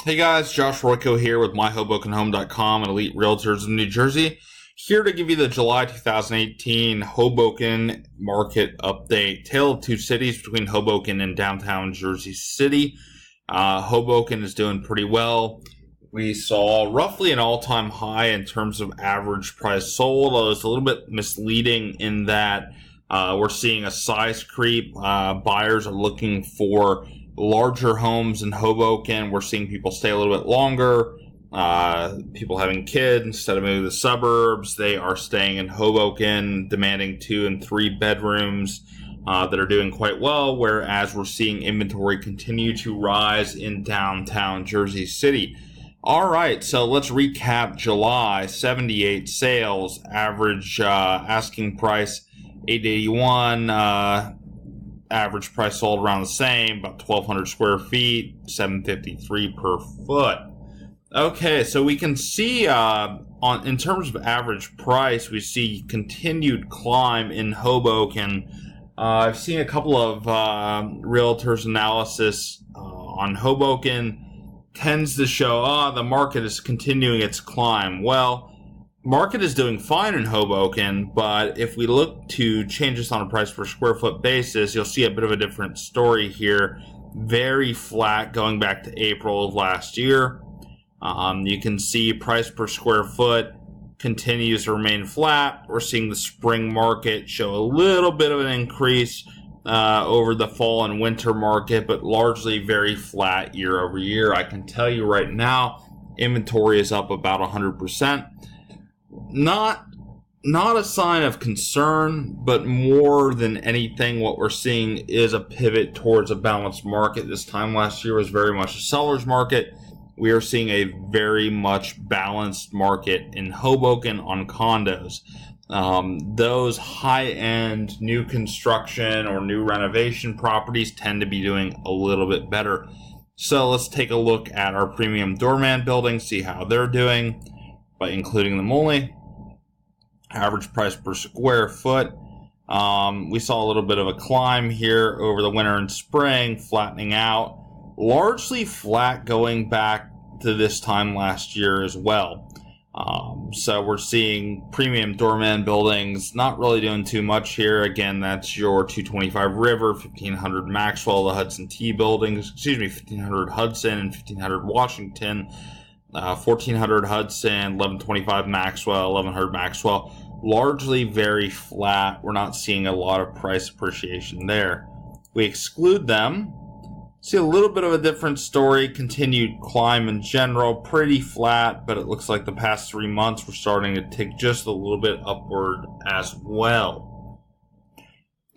Hey guys, Josh Royko here with MyHobokenHome.com and Elite Realtors in New Jersey. Here to give you the July 2018 Hoboken market update. Tale of two cities between Hoboken and downtown Jersey City. Hoboken is doing pretty well. We saw roughly an all-time high in terms of average price sold. Although it's a little bit misleading in that we're seeing a size creep. Buyers are looking for larger homes in Hoboken. We're seeing people stay a little bit longer. People having kids instead of moving to the suburbs. They are staying in Hoboken, demanding 2 and 3 bedrooms that are doing quite well. Whereas we're seeing inventory continue to rise in downtown Jersey City. All right, so let's recap July. 78 sales, average asking price $881. Average price sold around the same, about 1,200 square feet, $753 per foot. Okay, so we can see in terms of average price, we see continued climb in Hoboken. I've seen a couple of realtors' analysis on Hoboken tends to show the market is continuing its climb. Well, market is doing fine in Hoboken, but if we look to changes on a price per square foot basis, you'll see a bit of a different story here. Very flat going back to April of last year. You can see price per square foot continues to remain flat. We're seeing the spring market show a little bit of an increase over the fall and winter market, but largely very flat year over year. I can tell you right now, inventory is up about 100%. Not a sign of concern, but more than anything, what we're seeing is a pivot towards a balanced market. This time last year was very much a seller's market. We are seeing a very much balanced market in Hoboken on condos. Those high-end new construction or new renovation properties tend to be doing a little bit better. So let's take a look at our premium doorman buildings, see how they're doing by including them only. Average price per square foot. We saw a little bit of a climb here over the winter and spring, flattening out. Largely flat going back to this time last year as well. So we're seeing premium doorman buildings not really doing too much here. Again, that's your 225 River, 1500 Maxwell, the Hudson T buildings, 1500 Hudson and 1500 Washington. 1400 Hudson, 1125 Maxwell, 1100 Maxwell, largely very flat. We're not seeing a lot of price appreciation there. We exclude them. See a little bit of a different story. Continued climb in general, pretty flat, but it looks like the past 3 months we're starting to tick just a little bit upward as well.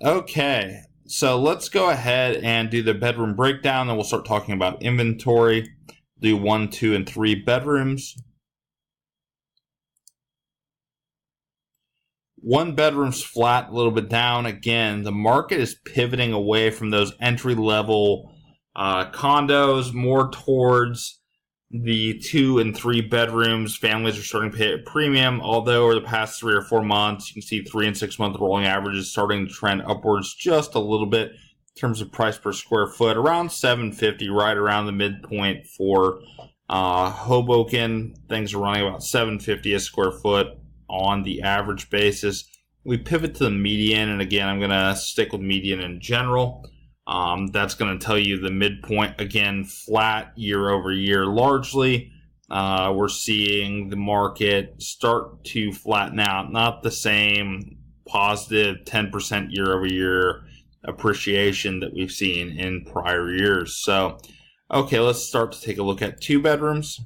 Okay, so let's go ahead and do the bedroom breakdown, then we'll start talking about inventory. Do 1, 2, and 3 bedrooms. 1 bedroom's flat, a little bit down. Again, the market is pivoting away from those entry-level condos, more towards the 2 and 3 bedrooms. Families are starting to pay a premium, although over the past 3 or 4 months, you can see 3 and 6 month rolling averages starting to trend upwards just a little bit. In terms of price per square foot, around $750, right around the midpoint for Hoboken. Things are running about $750 a square foot on the average basis. We pivot to the median, and again, I'm going to stick with median in general. That's going to tell you the midpoint, again, flat year over year largely. We're seeing the market start to flatten out, not the same positive 10% year over year appreciation that we've seen in prior years. So, okay, let's start to take a look at 2 bedrooms.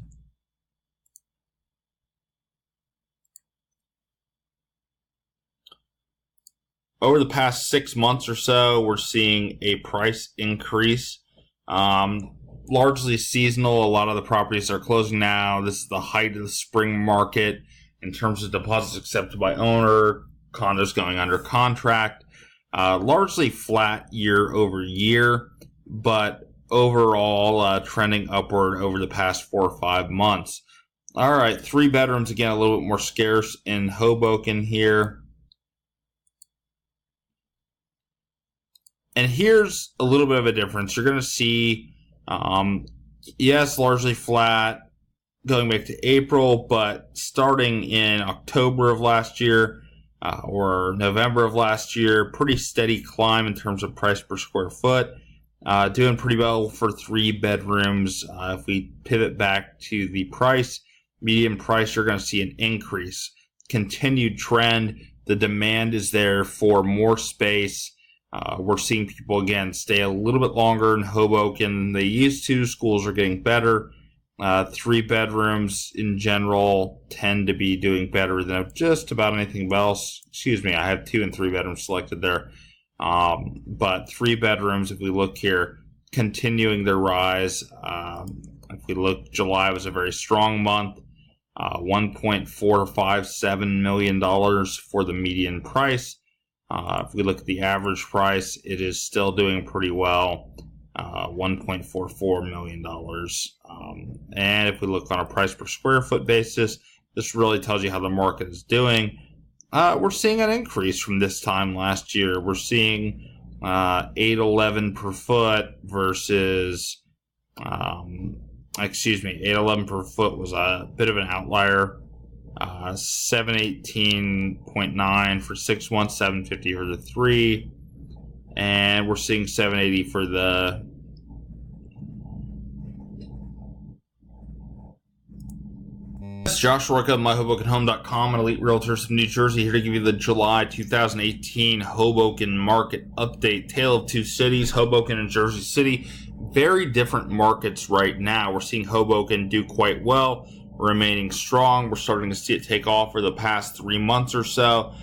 Over the past 6 months or so, we're seeing a price increase, largely seasonal. A lot of the properties are closing now. This is the height of the spring market in terms of deposits accepted by owner, condos going under contract. Largely flat year over year, but overall trending upward over the past 4 or 5 months. All right, 3 bedrooms, again, a little bit more scarce in Hoboken here. And here's a little bit of a difference. You're going to see Yes, largely flat going back to April, but starting in October of last year or November of last year, pretty steady climb in terms of price per square foot. Doing pretty well for 3 bedrooms. If we pivot back to the price, median price, you're going to see an increase. Continued trend. The demand is there for more space. We're seeing people, again, stay a little bit longer in Hoboken than they used to. Schools are getting better. 3 bedrooms in general tend to be doing better than just about anything else. Excuse me, I have 2 and 3 bedrooms selected there. But 3 bedrooms, if we look here, continuing their rise. If we look, July was a very strong month. $1.457 million for the median price. If we look at the average price, it is still doing pretty well. $1.44 million. And if we look on a price per square foot basis, this really tells you how the market is doing. We're seeing an increase from this time last year. We're seeing $811 per foot versus, $811 per foot was a bit of an outlier. $718.9 for 6 months, $750 for the 3, and we're seeing $780 for the Josh Royka of MyHobokenHome.com and Elite Realtors of New Jersey, here to give you the July 2018 Hoboken market update. Tale of 2 cities, Hoboken and Jersey City. Very different markets right now. We're seeing Hoboken do quite well, remaining strong. We're starting to see it take off for the past 3 months or so.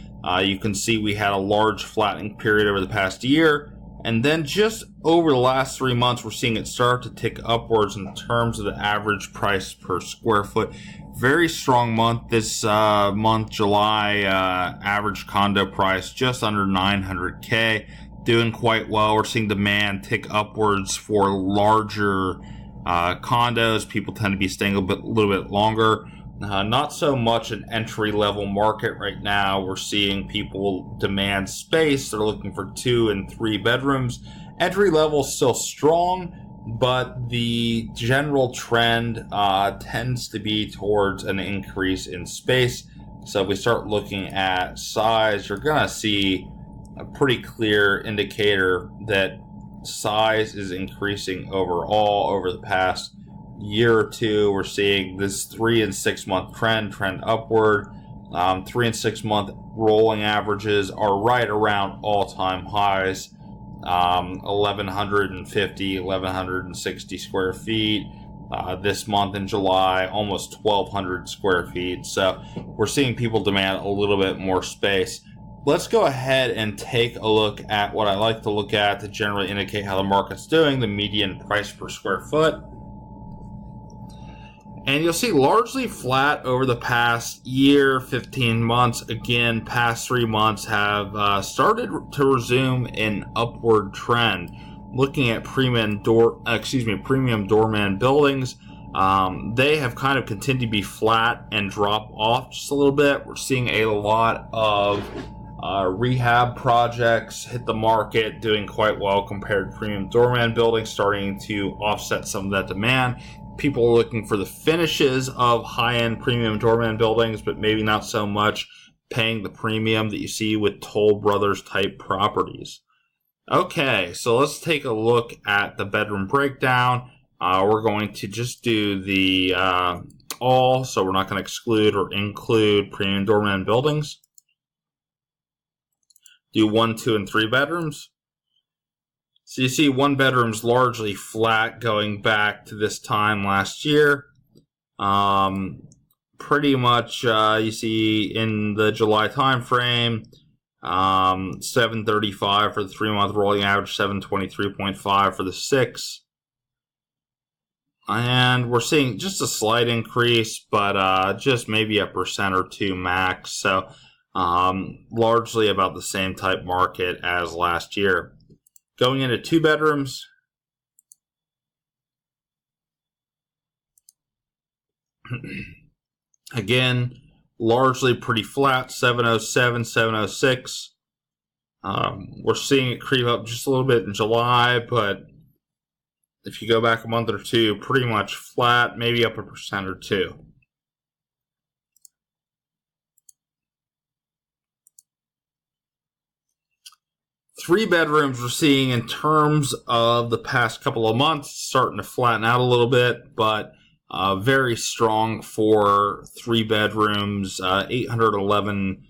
You can see we had a large flattening period over the past year, and then just over the last 3 months, we're seeing it start to tick upwards in terms of the average price per square foot. Very strong month this month, July. Average condo price just under $900K, doing quite well. We're seeing demand tick upwards for larger condos. People tend to be staying a little bit longer. Not so much an entry-level market right now. We're seeing people demand space. They're looking for 2 and 3 bedrooms. Entry-level still strong, but the general trend tends to be towards an increase in space. So if we start looking at size, you're going to see a pretty clear indicator that size is increasing overall over the past year or two. We're seeing this 3 and 6 month trend upward. 3 and 6 month rolling averages are right around all-time highs. 1160 square feet. This month in July, almost 1,200 square feet. So we're seeing people demand a little bit more space. Let's go ahead and take a look at what I like to look at to generally indicate how the market's doing, the median price per square foot. And you'll see largely flat over the past year, 15 months. Again, past 3 months have started to resume an upward trend. Looking at premium doorman buildings, they have kind of continued to be flat and drop off just a little bit. We're seeing a lot of rehab projects hit the market, doing quite well compared to premium doorman buildings, starting to offset some of that demand. People are looking for the finishes of high-end premium doorman buildings, but maybe not so much paying the premium that you see with Toll Brothers type properties. Okay, so let's take a look at the bedroom breakdown. We're going to just do the all, so we're not going to exclude or include premium doorman buildings. Do 1, 2, and 3 bedrooms. So you see 1 bedroom's largely flat going back to this time last year. Pretty much you see in the July time frame, 735 for the 3 month rolling average, 723.5 for the 6. And we're seeing just a slight increase, but just maybe 1% or 2 max. So largely about the same type market as last year. Going into 2 bedrooms, again, largely pretty flat, 707, 706. We're seeing it creep up just a little bit in July, but if you go back a month or two, pretty much flat, maybe up 1% or 2%. Three bedrooms we're seeing in terms of the past couple of months starting to flatten out a little bit, but very strong for three bedrooms, 811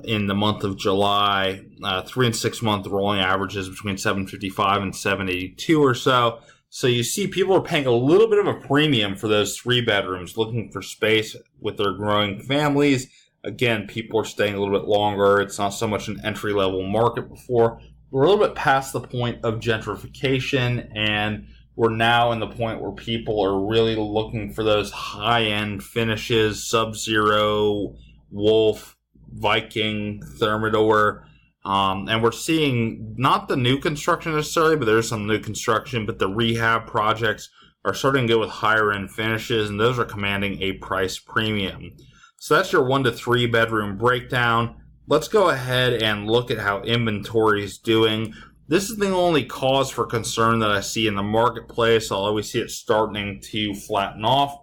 in the month of July. 3 and 6 month rolling averages between 755 and 782 or so. So you see people are paying a little bit of a premium for those three bedrooms, looking for space with their growing families. Again, people are staying a little bit longer. It's not so much an entry-level market before. We're a little bit past the point of gentrification, and we're now in the point where people are really looking for those high-end finishes, Sub-Zero, Wolf, Viking, Thermador. And we're seeing not the new construction necessarily, but there's some new construction, but the rehab projects are starting to go with higher-end finishes, and those are commanding a price premium. So that's your 1 to 3 bedroom breakdown. Let's go ahead and look at how inventory is doing. This is the only cause for concern that I see in the marketplace, although we see it starting to flatten off.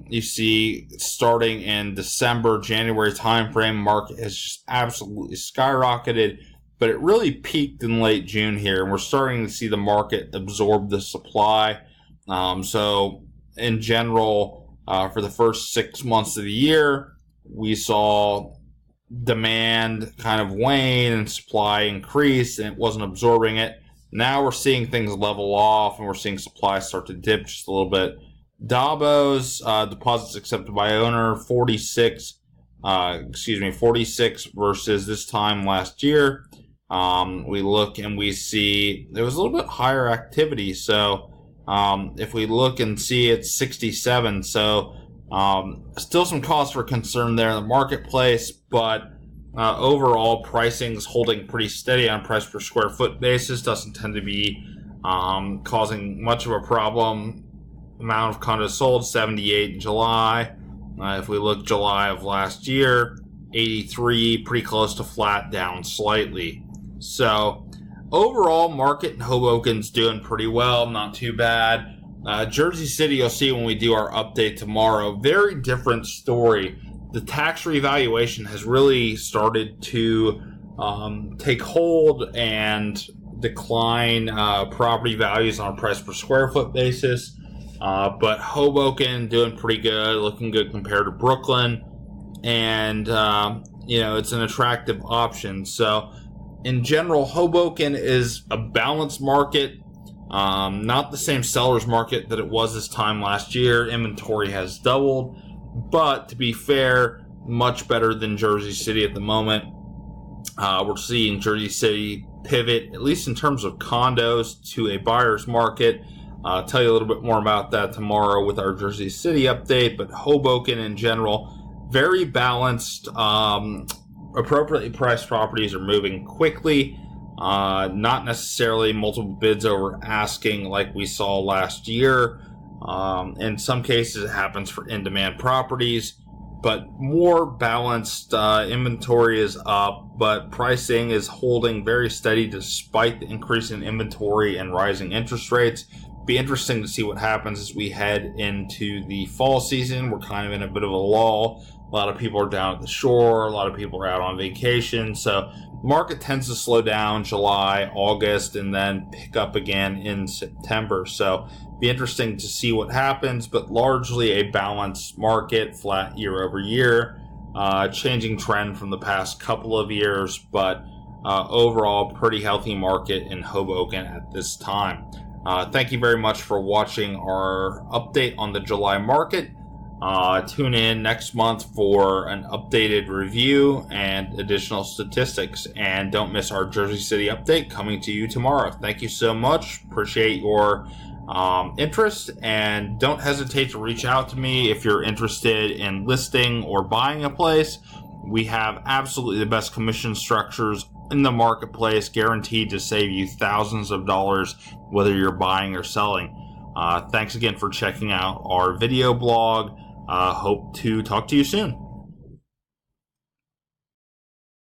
You see, starting in December, January timeframe, market has just absolutely skyrocketed, but it really peaked in late June here, and we're starting to see the market absorb the supply. So in general, for the first 6 months of the year, we saw demand kind of wane and supply increase, and it wasn't absorbing it. Now we're seeing things level off, and we're seeing supply start to dip just a little bit. Davos, deposits accepted by owner, 46 versus this time last year. We look and we see there was a little bit higher activity. So if we look and see it's 67, so still some cause for concern there in the marketplace, but overall pricing's holding pretty steady on price per square foot basis. Doesn't tend to be causing much of a problem. Amount of condos sold, 78 in July. If we look July of last year, 83, pretty close to flat, down slightly. So overall, market in Hoboken's doing pretty well, not too bad. Jersey City, you'll see when we do our update tomorrow, very different story. The tax revaluation has really started to take hold and decline property values on a price per square foot basis. But Hoboken doing pretty good, looking good compared to Brooklyn. And, it's an attractive option. So in general, Hoboken is a balanced market, not the same seller's market that it was this time last year. Inventory has doubled, but to be fair, much better than Jersey City at the moment. We're seeing Jersey City pivot, at least in terms of condos, to a buyer's market. I'll tell you a little bit more about that tomorrow with our Jersey City update, but Hoboken in general, very balanced. Appropriately priced properties are moving quickly, not necessarily multiple bids over asking like we saw last year. In some cases, it happens for in-demand properties, but more balanced. Inventory is up, but pricing is holding very steady despite the increase in inventory and rising interest rates. Be interesting to see what happens as we head into the fall season. We're kind of in a bit of a lull. A lot of people are down at the shore. A lot of people are out on vacation. So the market tends to slow down July, August, and then pick up again in September. So be interesting to see what happens, but largely a balanced market, flat year over year. Changing trend from the past couple of years, but overall pretty healthy market in Hoboken at this time. Thank you very much for watching our update on the July market. Tune in next month for an updated review and additional statistics. And don't miss our Jersey City update coming to you tomorrow. Thank you so much. Appreciate your interest. And don't hesitate to reach out to me if you're interested in listing or buying a place. We have absolutely the best commission structures in the marketplace, guaranteed to save you thousands of dollars, whether you're buying or selling. Thanks again for checking out our video blog. Hope to talk to you soon.